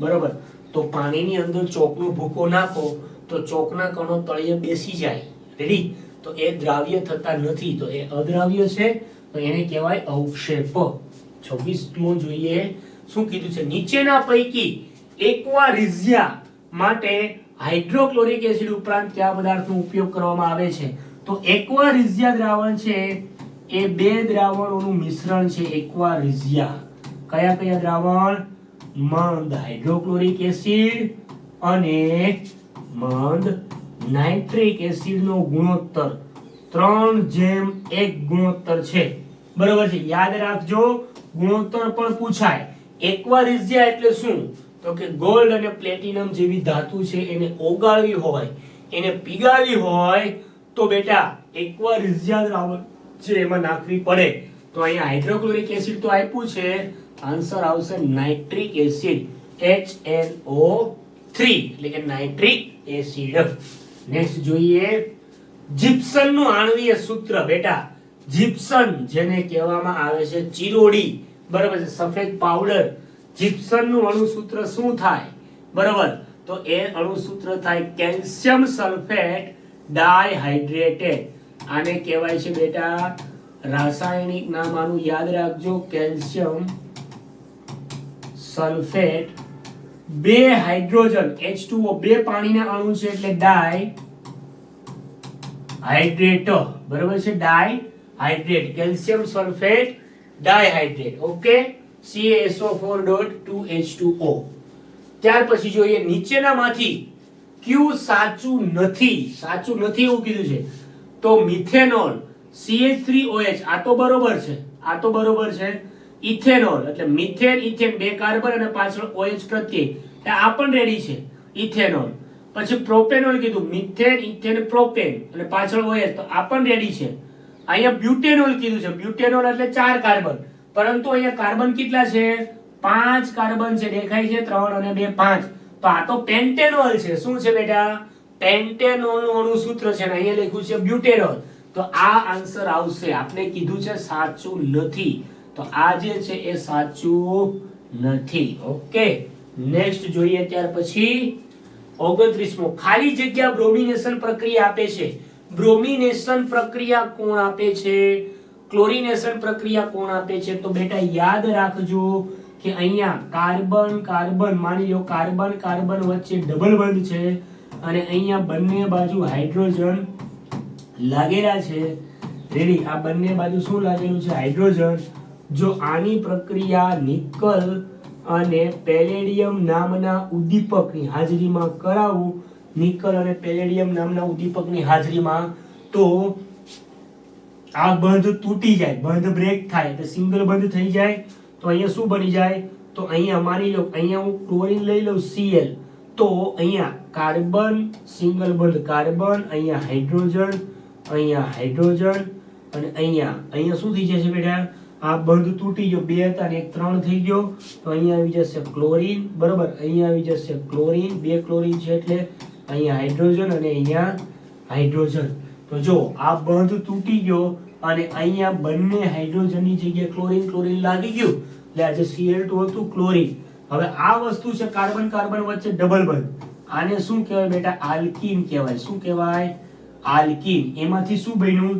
બરાબર. તો પાણીની અંદર ચોકનો ભૂકો નાખો તો ચોકના કણો તળિયે બેસી જાય. રેડી? તો એ દ્રાવ્ય થતા નથી, તો એ અદ્રાવ્ય છે, તો એને કહેવાય અવક્ષેપ. 26મો જોઈએ. શું કીધું છે? નીચેના પૈકી એક્વારિઝિયા માટે હાઇડ્રોક્લોરિક એસિડ ઉપરાંત કયા પદાર્થનો ઉપયોગ કરવામાં આવે છે? તો એક્વારિઝિયા દ્રાવણ છે એ બે દ્રાવણોનું મિશ્રણ છે. એક્વારિઝિયા કયા કયા દ્રાવણ? મંદ હાઇડ્રોક્લોરિક એસિડ અને મંદ નાઇટ્રિક એસિડ નો ગુણોત્તર 3:1 ગુણોત્તર છે. બરોબર છે? યાદ રાખજો, ગુણોત્તર પણ પૂછાય. એક્વારિઝિયા એટલે શું? તો કે ગોલ્ડ અને પ્લેટિનમ જેવી ધાતુ છે એને ઓગાળવી હોય, એને પીગાળવી હોય તો બેટા એક્વારિઝિયા દ્રાવણ છે એમાં નાખવી પડે. તો અહીંયા હાઇડ્રોક્લોરિક એસિડ તો આપ્યું છે, આન્સર આવશે નાઇટ્રિક એસિડ HNO3 એટલે કે નાઇટ્રિક એસિડ. નેક્સ્ટ જોઈએ જીપ્સમ નું આણ્વીય સૂત્ર. બેટા જીપ્સમ જેને કહેવામાં આવે છે ચિરોડી, બરાબર છે, સફેદ પાવડર, જીપ્સમ નું અણુસૂત્ર શું થાય? બરાબર, તો એ અણુસૂત્ર થાય કેલ્શિયમ સલ્ફેટ ડાયહાઇડ્રેટેડ. આને કહેવાય છે બેટા રાસાયણિક નામ આનું યાદ રાખજો, કેલ્શિયમ સલ્ફેટ. બે હાઇડ્રોજન H2O, બે પાણીના અણુ છે એટલે ડાયહાઇડ્રેટ. બરાબર છે? Dihydrate, calcium sulphate dihydrate. Okay, CaSO4.2H2O. ત્યાર પછી જોઈએ નીચેનામાંથી કયું સાચું નથી? સાચું નથી એવું કીધું છે. તો મિથેનોલ CH3OH આ તો બરોબર છે, આ તો બરોબર છે. ઇથેનોલ એટલે મિથેન ઇથેન બે કાર્બન અને પાછળ OH પ્રત્યય, આ પણ રેડી છે ઇથેનોલ. પછી પ્રોપેનોલ કીધું, મિથેન ઇથેન પ્રોપેન અને પાછળ OH, તો આ પણ રેડી છે. અહીંયા બ્યુટેનોલ કીધું છે, બ્યુટેનોલ એટલે 4 કાર્બન, પરંતુ અહીંયા કાર્બન કેટલા છે? 5 કાર્બન છે, દેખાય છે 3 અને 2 5. તો આ તો પેન્ટેનોલ છે. શું છે બેટા? પેન્ટેનોલ નું અણુસૂત્ર છે અને અહીંયા લખ્યું છે બ્યુટેનોલ. તો આ આન્સર આવશે. આપણે કીધું છે સાચું નથી, તો આ જે છે એ સાચું નથી. ઓકે, નેક્સ્ટ જોઈએ. ત્યાર પછી 29મો ખાલી જગ્યા બ્રોમિનેશન પ્રક્રિયા આપે છે. બ્રોમિનેશન પ્રક્રિયા કોણ આપે છે? ક્લોરિનેશન પ્રક્રિયા કોણ આપે છે? તો બેટા યાદ રાખજો કે અહીંયા કાર્બન કાર્બન, માની લો કાર્બન કાર્બન વચ્ચે ડબલ બોન્ડ છે અને અહીંયા બંને બાજુ હાઇડ્રોજન લાગેલા છે. રેડી? આ બંને બાજુ શું લાગેલું છે? હાઇડ્રોજન. જો આની પ્રક્રિયા નિકલ અને પેલેડિયમ નામના ઉદ્દીપકની હાજરીમાં કરાવું, નિકલ અને પેલેડિયમ નામના ઉદ્દીપકની હાજરીમાં, તો આ બંધ તૂટી જાય, બંધ બ્રેક થાય એટલે સિંગલ બંધ થઈ જાય. તો અહીંયા શું બની જાય? તો અહીંયા માની લો અહીંયા હું ક્લોરીન લઈ લઉં Cl, તો અહીંયા કાર્બન સિંગલ બંધ કાર્બન, અહીંયા હાઇડ્રોજન, અહીંયા હાઇડ્રોજન અને અહીંયા શું થઈ જશે બેટા? આ બંધ તૂટી ગયો, 2 હતા ને 1 3 થઈ ગયો, તો અહીંયા આવી જશે ક્લોરીન. બરોબર, અહીંયા આવી જશે ક્લોરીન, 2 ક્લોરીન છે એટલે અહીંયા હાઇડ્રોજન અને અહીંયા હાઇડ્રોજન. તો જો આ બંધ તૂટી ગયો અને અહીંયા બંને હાઇડ્રોજનની જગ્યાએ ક્લોરીન ક્લોરીન લાગી ગયું એટલે આ જે Cl2 હતું ક્લોરીન. હવે આ વસ્તુ છે કાર્બન કાર્બન વચ્ચે ડબલ બંધ, આને શું કહેવાય બેટા? આલ્કીન કહેવાય. શું કહેવાય? આલ્કીન. એમાંથી શું બન્યું?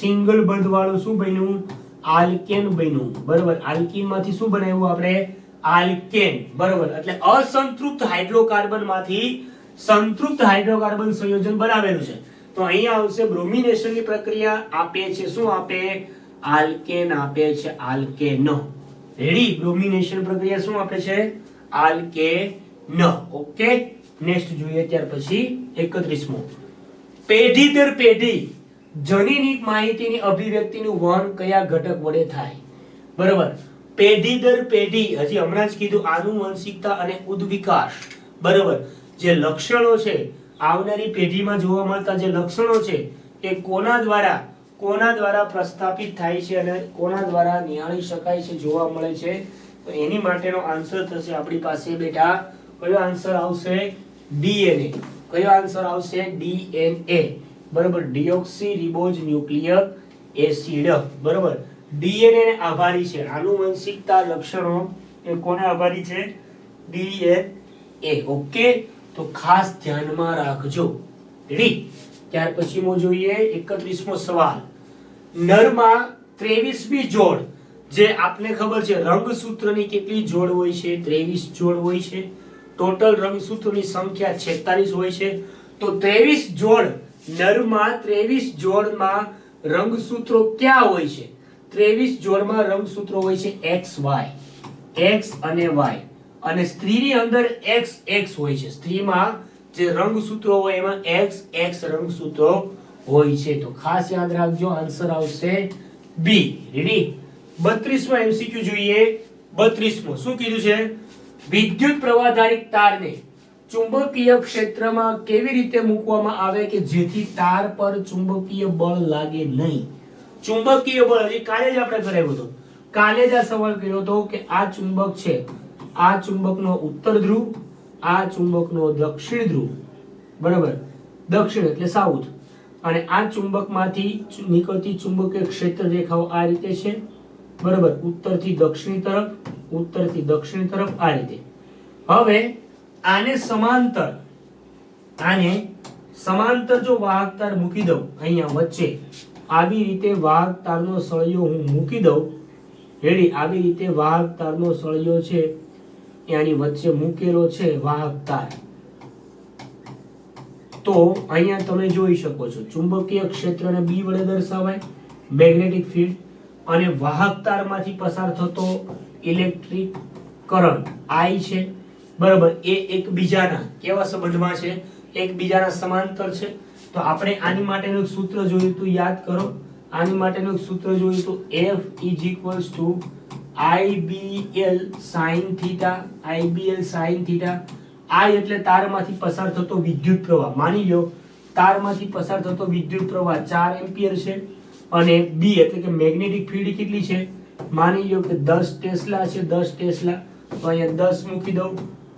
સિંગલ બંધ વાળું શું બન્યું? આલ્કેન બન્યું. બરોબર, આલ્કીન માંથી શું બનાવ્યું આપણે? આલ્કેન. બરોબર, એટલે અસંતૃપ્ત હાઇડ્રોકાર્બન માંથી સંતૃપ્ત હાઇડ્રોકાર્બન સંયોજન બનાવેલું છે. તો અહીંયા આવશે બ્રોમિનેશન ની પ્રક્રિયા આપે છે. શું આપે? આલ્કેન આપે છે, આલ્કેન. રેડી? બ્રોમિનેશન પ્રક્રિયા શું આપે છે? આલ્કેન. ઓકે, નેક્સ્ટ જોઈએ. ત્યાર પછી 31મો પેઢી દર પેઢી જનીનિક માહિતીની અભિવ્યક્તિનું વહન કયા ઘટક વડે થાય? બરાબર, પેઢી દર પેઢી, હજી હમણાં જ કીધું, આનુવંશિકતા અને ઉદ્વિકાસ, બરોબર, જે લક્ષણો છે આવનારી પેઢીમાં જોવા મળતા જે લક્ષણો છે એ કોના દ્વારા પ્રસ્થાપિત થાય છે અને કોના દ્વારા નિહાળી શકાય છે, જોવા મળે છે? તો એની માટેનો આન્સર થશે આપણી પાસે બેટા, કયો આન્સર આવશે? ડીએનએ. કયો આન્સર આવશે? ડીએનએ, બરોબર, ડીઓક્સી રિબોઝ ન્યુક્લિયક એસિડ, બરોબર. ડીએનએ ને આભારી છે, આનુવંશિકતા લક્ષણો એ કોને આભારી છે? ડીએનએ. ઓકે, તો ખાસ ધ્યાનમાં રાખજો. રેડી? ત્યાર પછીનો જોઈએ 31મો સવાલ. નરમાં 23મી જોડ, જે આપને ખબર છે રંગસૂત્રની કેટલી જોડ હોય છે? 23 જોડ હોય છે. ટોટલ રંગસૂત્રોની સંખ્યા 46 હોય છે. તો 23 જોડ નરમાં 23 જોડમાં રંગસૂત્રો ક્યાં હોય છે? 23 જોડમાં રંગસૂત્રો હોય છે XY, X અને Y, અને સ્ત્રીની અંદર XX હોય છે. સ્ત્રીમાં જે રંગસૂત્રો હોય એમાં XX રંગસૂત્રો હોય છે. તો ખાસ યાદ રાખજો, આન્સર આવશે બી. રેડી? 32મો MCQ જોઈએ. 32મો શું કીધું છે? વિદ્યુત પ્રવાહધારી તારને ચુંબકીય ક્ષેત્રમાં કેવી રીતે મૂકવામાં આવે કે જેથી તાર પર ચુંબકીય બળ લાગે નહીં? ચુંબકીય બળ હજી કાલે જ આપણે કરાવ્યો હતો. કાલે જ આ સવાલ કર્યો હતો કે આ ચુંબક છે, આ ચુંબકનો ઉત્તર ધ્રુવ, આ ચુંબકનો દક્ષિણ ધ્રુવ, બરાબર, દક્ષિણ એટલે સાઉથ, અને આ ચુંબકમાંથી નીકળતી ચુંબકીય ક્ષેત્ર રેખાઓ આ રીતે છે, બરાબર, ઉત્તરથી દક્ષિણ તરફ, ઉત્તરથી દક્ષિણ તરફ, આ રીતે. હવે આને સમાંતર જો વાહક તાર મૂકી દઉં અહીંયા વચ્ચે, આવી રીતે વાહક તારનો સળિયો હું મૂકી દઉં, રેડી? આવી રીતે વાહક તારનો સળિયો છે એની વચ્ચે મૂકેલો છે વાહક તાર. તો અહીંયા તમે જોઈ શકો છો ચુંબકીય ક્ષેત્રને B વડે દર્શાવાય, મેગ્નેટિક ફીલ્ડ, અને વાહક તારમાંથી પસાર થતો ઇલેક્ટ્રિક કરંટ I છે, બરાબર, એ એકબીજાના કેવા સંબંધમાં છે? એકબીજાના સમાંતર છે. તો આપણે આની માટેનું સૂત્ર જોયું તો યાદ કરો. આની માટેનું સૂત્ર જોયું તો F IBL sin theta, IBL sin theta. I એટલે તારમાંથી પસાર થતો વિદ્યુત પ્રવાહ. માની લો તારમાંથી પસાર થતો વિદ્યુત પ્રવાહ 4 એમ્પિયર છે, અને B એટલે કે મેગ્નેટિક ફીલ્ડ કેટલી છે? માની લો કે 10 ટેસ્લા છે, 10 ટેસ્લા. તો અહીંયા 10 મૂકી દઉં,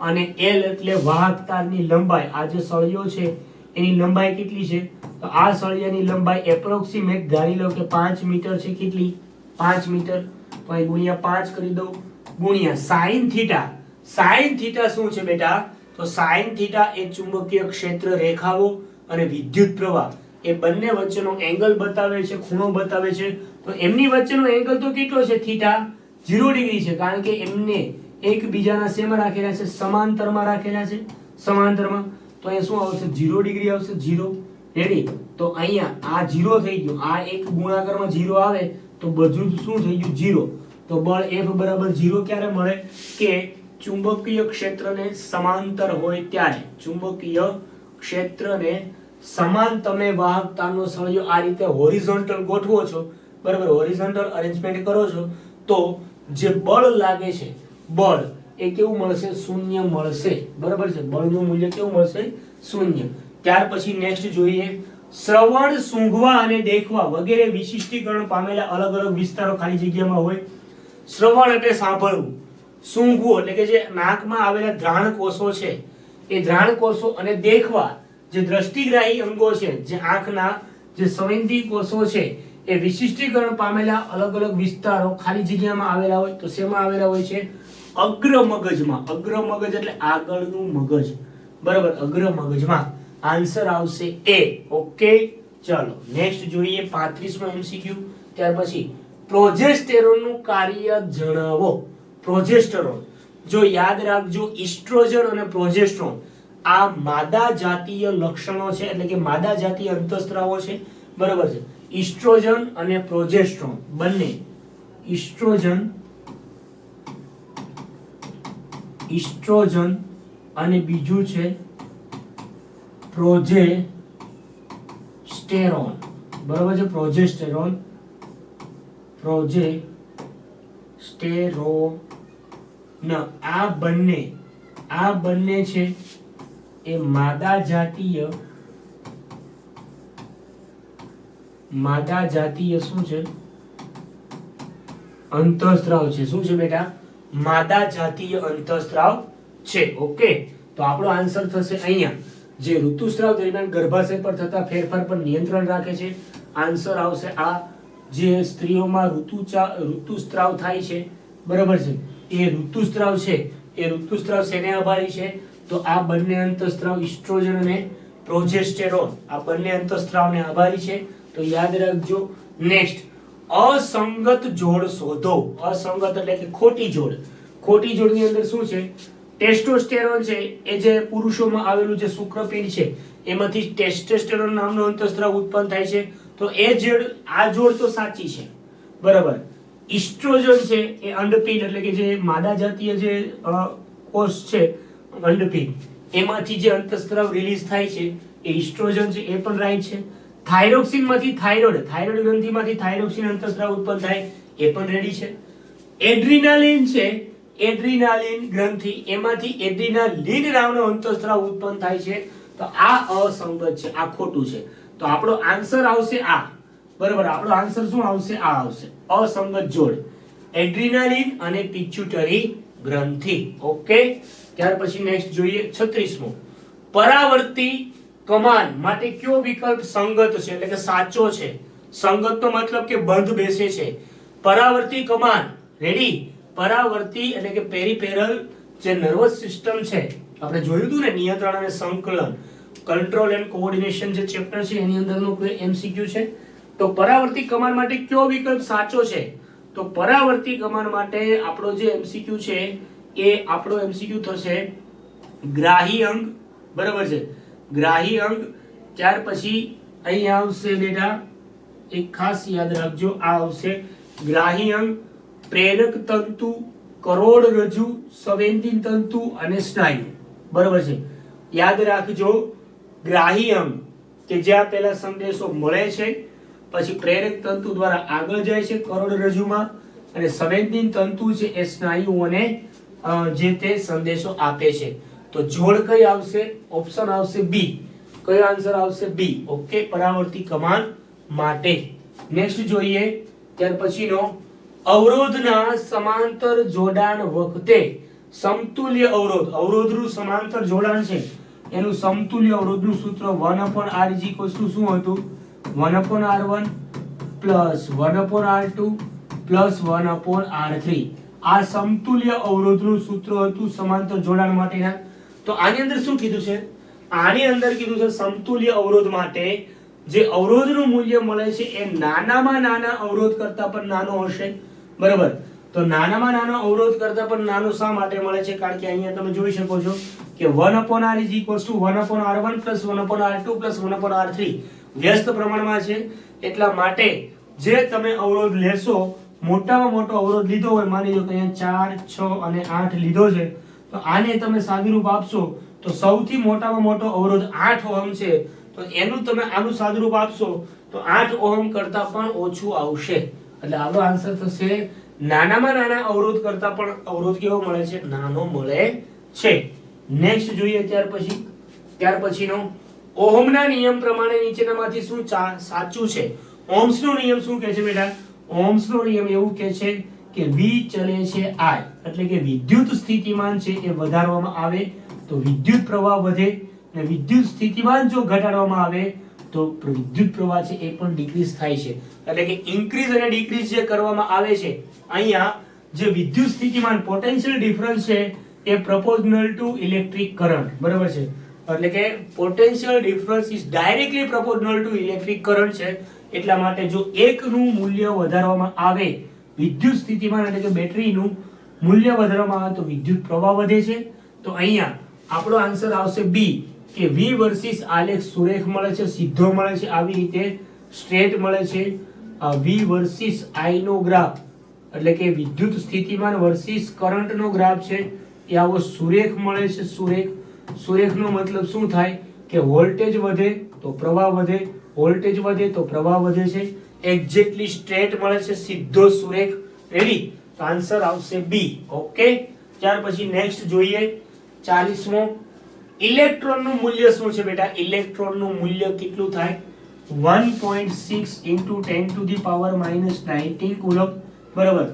અને L એટલે વાહક તારની લંબાઈ, આ જે સળિયો છે એની લંબાઈ કેટલી છે? તો આ સળિયાની લંબાઈ એપ્રોક્સિમેટ ધારી લો કે 5 મીટર છે. કેટલી? 5 મીટર. તો અહીં ગુણ્યા 5 કરી દઉં, ગુણ્યા sin થીટા. sin થીટા શું છે બેટા? તો sin થીટા એ ચુંબકીય ક્ષેત્ર રેખાઓ અને વિદ્યુત પ્રવાહ એ બંને વચ્ચેનો એંગલ બતાવે છે, ખૂણો બતાવે છે. તો એમની વચ્ચેનો એંગલ તો કેટલો છે? થીટા 0 ડિગ્રી છે, કારણ કે એમને એકબીજાના શેમાં રાખેલા છે? સમાંતરમાં રાખેલા છે, સમાંતરમાં. તો અહીંયા શું આવશે? 0 ડિગ્રી આવશે, 0. રેડી? તો અહીંયા આ 0 થઈ ગયું, આ એક ગુણાકારમાં 0 આવે તો બધું શું થઈ ગયું? 0. તો બળ F બરાબર 0 ક્યારે મળે? કે ચુંબકીય ક્ષેત્રને સમાંતર હોય ત્યારે. ચુંબકીય ક્ષેત્રને સમાન તમે વાહક તારનો સળિયો આ રીતે હોરિઝોન્ટલ ગોઠવો છો, બરાબર, હોરિઝોન્ટલ અરેન્જમેન્ટ કરો છો, તો જે બળ લાગે છે, બળ એ કેવું મળશે? શૂન્ય મળશે, બરાબર છે. બળનું મૂલ્ય કેવું મળશે? શૂન્ય. ત્યાર પછી નેક્સ્ટ જોઈએ, શ્રવણ, સૂંઘવા અને દેખવા વગેરે વિશિષ્ટીકરણ પામેલા અલગ અલગ વિસ્તારો ખાલી જગ્યામાં હોય. શ્રવણ એટલે સાંભળવું, સૂંઘવું એટલે કે જે નાકમાં આવેલા ધ્રાણ કોષો છે એ ધ્રાણ કોષો, અને દેખવા જે દ્રષ્ટિગ્રાહી અંગો છે, જે આંખના જે સંવેદી કોષો છે એ વિશિષ્ટીકરણ પામેલા અલગ અલગ વિસ્તારો ખાલી જગ્યામાં આવેલા હોય. તો શેમાં આવેલા હોય છે? અગ્ર મગજમાં. અગ્ર મગજ એટલે આગળનું મગજ, બરાબર, અગ્ર મગજમાં. આન્સર આવશે A. ઓકે, ચલો નેક્સ્ટ જોઈએ 35મો MCQ. ત્યાર પછી પ્રોજેસ્ટેરોનનું કાર્ય જણાવો. પ્રોજેસ્ટેરોન, જો યાદ રાખજો, ઈસ્ટ્રોજન અને પ્રોજેસ્ટેરોન આ માદા જાતીય લક્ષણો છે, એટલે કે માદા જાતીય અંતઃસ્ત્રાવો છે, બરાબર છે. ઈસ્ટ્રોજન અને પ્રોજેસ્ટેરોન બંને, ઈસ્ટ્રોજન અને બીજું છે પ્રોજેસ્ટેરોન, બરાબર છે. પ્રોજેસ્ટેરોન સ્ટેરોન આ બંને છે એ માદા જાતીય શું છે? અંતઃસ્ત્રાવ છે. શું છે બેટા? માદા જાતીય અંતઃસ્ત્રાવ છે. ઓકે, તો આપણો આન્સર થશે અહીંયા જે ઋતુસ્રાવ દરમિયાન ગર્ભાશય પર થતા ફેરફાર પર નિયંત્રણ રાખે છે. આન્સર આવશે આ જે સ્ત્રીઓમાં ઋતુસ્રાવ થાય છે, બરાબર છે, એ ઋતુસ્રાવ છે. એ ઋતુસ્રાવ શેને આભારી છે? તો આ બંને અંતઃસ્ત્રાવ ઇસ્ટ્રોજન અને પ્રોજેસ્ટેરોન આ બંને અંતઃસ્ત્રાવને આભારી છે. તો યાદ રાખજો. નેક્સ્ટ, અસંગત જોડ શોધો. અસંગત એટલે કે ખોટી જોડ. ખોટી જોડની અંદર શું છે? ટેસ્ટોસ્ટેરોન છે એ જે પુરુષોમાં આવેલું જે શુક્રપિંડ છે એમાંથી ટેસ્ટોસ્ટેરોન નામનો અંતઃસ્ત્રાવ ઉત્પન્ન થાય છે. તો આ જોડ તો સાચી છે, બરાબર. ઇસ્ટ્રોજન છે એ અંડપિંડ એટલે કે જે માદા જાતીય જે કોષ છે અંડપિંડ એમાંથી જે અંતઃસ્ત્રાવ રિલીઝ થાય છે એ ઇસ્ટ્રોજન છે, એ પણ રાઈટ છે. થાઇરોક્સિન માંથી થાઇરોઇડ ગ્રંથિમાંથી થાઇરોક્સિન અંતઃસ્ત્રાવ ઉત્પન્ન થાય એ પણ રેડી છે. એડ્રીનાલિન છે, એડ્રીનાલિન ગ્રંથિ એમાંથી એડ્રીનાલિન નામનો અંતઃસ્ત્રાવ ઉત્પન્ન થાય છે. તો આ અસંગત છે, આ ખોટું છે. તો આપણો આન્સર આવશે આ, બરાબર. આપણો આન્સર શું આવશે? આ આવશે અસંગત જોડ એડ્રીનાલિન અને પિટ્યુટરી ગ્રંથિ. ઓકે, ત્યાર પછી નેક્સ્ટ જોઈએ 36મો. પરાવર્તી કમાન માટે કયો વિકલ્પ સંગત છે એટલે કે સાચો છે? સંગતનો મતલબ કે બંધ બેસે છે. પરાવર્તી કમાન રેડી. પરાવર્તી એટલે કે પેરિફેરલ જે નર્વસ સિસ્ટમ છે, આપણે જોયું હતું ને નિયંત્રણ અને સંકલન, કંટ્રોલ એન્ડ કોઓર્ડિનેશન જે ચેપ્ટર છે એની અંદરનો કોઈ એમસીક્યુ છે. તો પરાવર્તી કમાન માટે કયો વિકલ્પ સાચો છે? તો પરાવર્તી કમાન માટે આપણો જે એમસીક્યુ છે એ આપણો એમસીક્યુ થશે ગ્રાહી અંગ, બરાબર છે, ગ્રાહી અંગ. ત્યાર પછી અહીંયા આવશે બેટા એક ખાસ યાદ રાખજો, આ આવશે ગ્રાહી અંગ, પ્રેરક તંતુ, કરોડરજ્જુ, સંવેદી તંતુ અને સ્નાયુ, બરાબર છે. યાદ રાખજો, ગ્રાહી અંગ કે જ્યાં પહેલા સંદેશો મળે છે, પછી પ્રેરક તંતુ દ્વારા આગળ જાય છે કરોડરજ્જુમાં, અને સંવેદી તંતુ છે એ સ્નાયુઓને જે તે સંદેશો આપે છે. તો જોડ કઈ આવશે? ઓપ્શન આવશે બી. કયો આન્સર આવશે? બી. ઓકે, પરાવર્તી કમાન માટે. નેક્સ્ટ જોઈએ ત્યાર પછીનો, અવરોધના સમાંતર જોડાણ વખતે સમતુલ્ય અવરોધનું સમાંતર જોડાણ છે એનું સમતુલ્ય અવરોધનું સૂત્ર 1/r શું હતું? 1/r1 + 1/r2 + 1/r3. આ સમતુલ્ય અવરોધનું સૂત્ર હતું સમાંતર જોડાણ માટેના. તો આની અંદર શું કીધું છે? આની અંદર કીધું છે સમતુલ્ય અવરોધ માટે જે અવરોધનું મૂલ્ય મળે છે એ નાનામાં નાના અવરોધ કરતા પણ નાનો હશે, બરાબર. તો નાનામાં નાનો અવરોધ કરતા પણ નાનો શા માટે મળે છે? કારણ કે અહીંયા તમે જોઈ શકો છો કે 1/r = 1/r1 + 1/r2 + 1/r3 વ્યસ્ત પ્રમાણમાં છે. એટલા માટે જે તમે અવરોધ લેશો, મોટામાં મોટો અવરોધ લીધો હોય, માની લો કે અહીંયા 4, 6 અને 8 લીધો છે, તો આને તમે સાદુરૂપ આપશો તો સૌથી મોટામાં મોટો અવરોધ 8 ઓહમ છે. તો એનું તમે આનું સાદુરૂપ આપશો તો 8 ઓહમ કરતા પણ ઓછું આવશે. એટલે આપણો આન્સર થશે નાનામાં નાના અવરોધ કરતા પણ અવરોધ કેવો મળે છે? નાનો મળે છે. નેક્સ્ટ જોઈએ ત્યાર પછીનો, ઓહમના નિયમ પ્રમાણે નીચેનામાંથી શું સાચું છે? ઓહ્મ્સનો નિયમ શું કહે છે બેટા? ઓહ્મ્સનો નિયમ એવું કહે છે કે V ચલે છે I, એટલે કે વિદ્યુત સ્થિતિમાન છે એ વધારવામાં આવે તો વિદ્યુત પ્રવાહ વધે, અને વિદ્યુત સ્થિતિમાન જો ઘટાડવામાં આવે તો વિદ્યુત પ્રવાહ છે એ પણ ડિક્રીઝ થાય છે. એટલે કે ઇન્ક્રીઝ અને ડિક્રીઝ જે કરવામાં આવે છે, અહીંયા જે વિદ્યુત સ્થિતિમાન પોટેન્શિયલ ડિફરન્સ છે એ પ્રોપોર્શનલ ટુ ઇલેક્ટ્રિક કરંટ, બરાબર છે. એટલે કે potential difference is directly proportional to electric current છે. એટલા માટે જો એકનું મૂલ્ય વધારવામાં આવે, વિદ્યુત સ્થિતિમાન એટલે કે બેટરીનું મૂલ્ય વધારવામાં આવે તો વિદ્યુત પ્રવાહ વધે છે. તો અહીંયા આપણો આન્સર આવશે બી, કે V વર્સિસ આલેખ સુરેખ મળે છે, સીધો મળે છે, આવી રીતે સ્ટ્રેટ મળે છે. V વર્સિસ I નો ગ્રાફ એટલે કે વિદ્યુત સ્થિતિમાન વર્સિસ કરંટ નો ગ્રાફ છે એ આવો સુરેખ મળે છે. સુરેખનો મતલબ શું થાય કે વોલ્ટેજ વધે તો પ્રવાહ વધે, વોલ્ટેજ વધે તો પ્રવાહ વધે છે. એક્ઝેક્ટલી સ્ટ્રેટ મળે છે, સીધો સુરેખ. રેડી? તો આન્સર આવશે બી. ઓકે, ત્યાર પછી નેક્સ્ટ જોઈએ 40મો. ઇલેક્ટ્રોનનું મૂલ્ય શું છે બેટા? ઇલેક્ટ્રોનનું મૂલ્ય કેટલું થાય? 1.6 into 10 to the power minus 19 coulomb. બરાબર,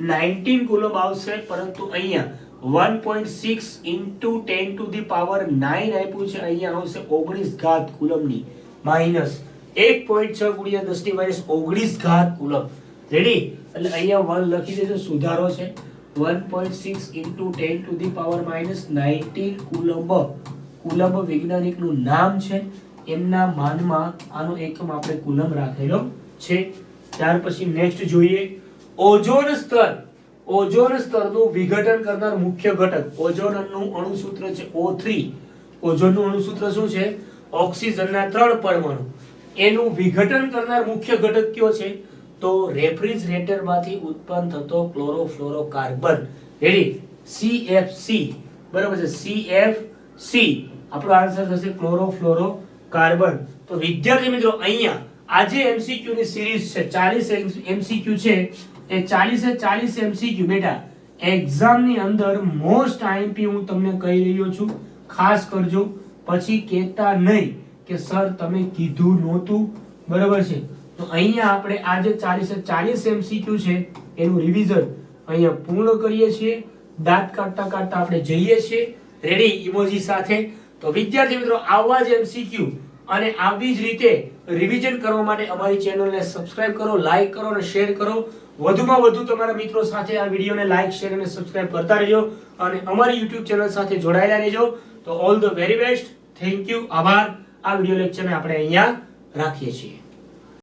19 કુલમ આવશે, પરંતુ અહીંયા 1.6 into 10 to the power 9 આપ્યું છે, અહીંયા આવશે 19 ઘાત કુલમની માઇનસ 1.6 ગુણ્યા 10 ની માઇનસ 19 ઘાત કુલમ. રેડી? એટલે અહીંયા 1 લખી દેજો, સુધારો છે. 1.6 into 10 to the power minus 19 coulomb. Coulomb વૈજ્ઞાનિકનું નામ છે, એમના માનમાં આનો એકમ આપણે કુલમ રાખેલો છે. ત્યાર પછી નેક્સ્ટ જોઈએ ઓઝોન સ્તર. ઓઝોન સ્તરનું વિઘટન કરનાર મુખ્ય ઘટક. ઓઝોનનું અણુસૂત્ર છે O3. ઓઝોનનું અણુસૂત્ર શું છે? ઓક્સિજનના 3 પરમાણુ. એનું વિઘટન કરનાર મુખ્ય ઘટક કયો છે? તો રેફ્રિજરેટરમાંથી ઉત્પન્ન થતો ક્લોરોફ્લોરોકાર્બન. રેડી? CFC. બરાબર છે, CFC આપણો આન્સર થશે ક્લોરોફ્લોરોકાર્બન. તો વિદ્યાર્થી મિત્રો અહીંયા આજે MCQ ની સિરીઝ છે, 40 MCQ છે. એ 40 MCQ બેટા એક્ઝામ ની અંદર મોસ્ટ IMP હું તમને કહી રહ્યો છું, ખાસ કરજો. પછી કહેતા નહીં કે સર તમે કીધું નહોતું. બરાબર છે? તો અહીંયા આપણે આજે 40 MCQ છે એનું રિવિઝન અહીંયા પૂર્ણ કરીએ છીએ. દાંત કાઢતા કાઢતા આપણે જઈએ છીએ. રેડી? ઇમોજી સાથે. તો વિદ્યાર્થી મિત્રો આવા જ MCQ અને આવી જ રીતે રિવિઝન કરવા માટે અમારી ચેનલને સબસ્ક્રાઇબ કરો, લાઈક કરો અને શેર કરો. વધુમાં વધુ તમારા મિત્રો સાથે આ વિડીયોને લાઈક, શેર અને સબસ્ક્રાઇબ કરતા રહેજો અને અમારી YouTube ચેનલ સાથે જોડાયેલા રહેજો. તો all the very best. Thank you, આભાર. આ વિડીયો લેક્ચરને આપણે અહીંયા રાખીએ છીએ.